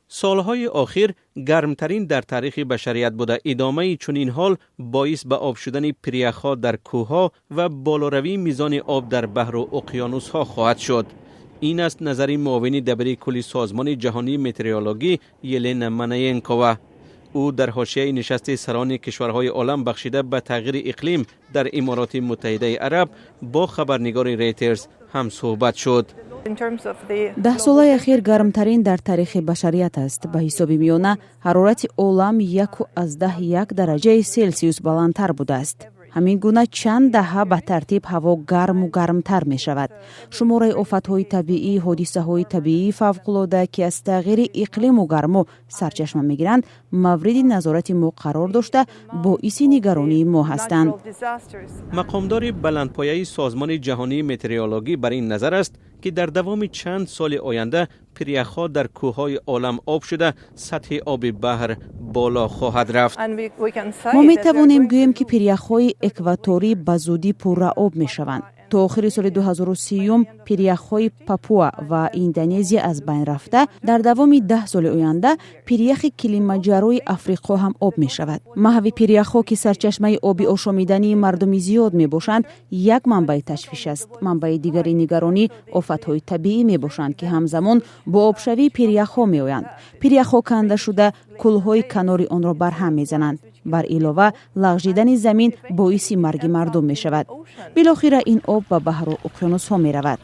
سالهای اخیر گرمترین در تاریخ بشریت بوده. ادامه چنین حال باعث به آب شدن پریخ‌ها در کوه‌ها و بالاروی میزان آب در بحر و اقیانوس‌ها خواهد شد. این است نظر معاون دبیر کل سازمان جهانی مترولوژی یلنا مناینکووا. او در حاشیه نشست سران کشورهای عالم بخشیده به تغییر اقلیم در امارات متحده عرب با خبرنگار ریترز هم صحبت شد. 10 سال اخیر گرمترین در تاریخ بشریت است. به حساب میانه حرارت عالم 1.1 درجه سلسیوس بلندتر بوده است. همین گونه چند دهه به ترتیب هوا گرم و گرمتر می شود. شماره آفت‌های طبیعی، حادثه‌های طبیعی فوق‌العاده که از تغییر اقلیم و گرما سرچشمه می‌گیرند، مورد نظارت ما قرار داشته باعث نگرانی ما هستند. مقامدار بلندپایه سازمان جهانی مترولوژی بر این نظر است که در دوام چند سال آینده پریخ‌ها در کوههای عالم آب شده سطح آب بحر بالا خواهد رفت. ما می توانیم گوییم که پریخ‌های اکواتوری به زودی پر آب می شوند. تا آخر سال 2030 پریخ‌های پاپوا و اندونزی از بین رفته، در دوام 10 سال آینده پریخ کلیمانجاروی افریقا هم آب می شود. محو پریخ‌ها که سرچشمه آب آشامیدنی مردم زیاد می باشند، یک منبع تشویش است. منبع دیگری نگرانی آفت‌های طبیعی می باشند که همزمان با آبشوی پریخ‌ها می آیند. پریخ‌ها کنده شده کل‌های کنار آن را برهم می زنند. بر علاوه لغزیدن زمین باعث مرگ مردم می شود. بالاخره این آب به بحر و اقیانوس ها می رود.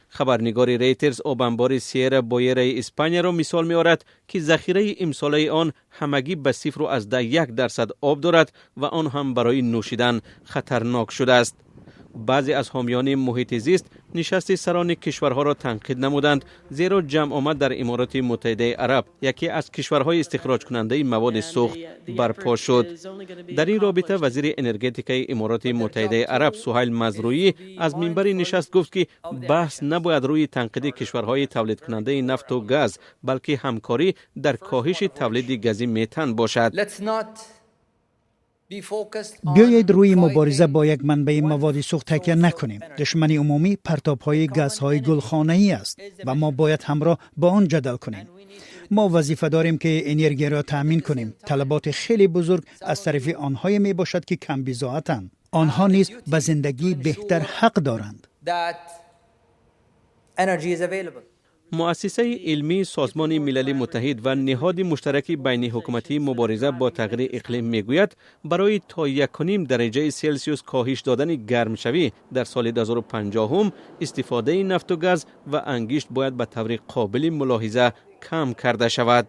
خبرنگار ریترز آب انبار سیرا بویره اسپانیا را مثال می آورد که ذخیره امساله آن همگی به 0.1% آب دارد و آن هم برای نوشیدن خطرناک شده است. بعضی از حامیان محیط زیست نشست سران کشورها را تنقید نمودند، زیرا جمع آمد در امارات متحده عرب یکی از کشورهای استخراج کننده مواد سوخت برپا شد. در این رابطه وزیر انرژتیک امارات متحده عرب سهیل مزروعی از منبر نشست گفت که بحث نباید روی تنقید کشورهای تولید کننده نفت و گاز، بلکه همکاری در کاهش تولید گاز متن باشد. بیایید روی مبارزه با یک منبع مواد سوخت تکیه نکنیم. دشمن عمومی پرتاب‌های گازهای گلخانه‌ای است و ما باید همراه با آن جدل کنیم. ما وظیفه داریم که انرژی را تأمین کنیم. طلبات خیلی بزرگ از طرف آنها می باشد که کم بضاعتند. آنها نیز به زندگی بهتر حق دارند. مؤسسه علمی سازمان ملل متحد و نهاد مشترک بین حکومتی مبارزه با تغییر اقلیم میگوید برای تا 1.5 درجه سلسیوس کاهش دادن گرمشوی در سال 2050 استفاده نفت و گاز و انگشت باید به طور قابل ملاحظه کم کرده شود.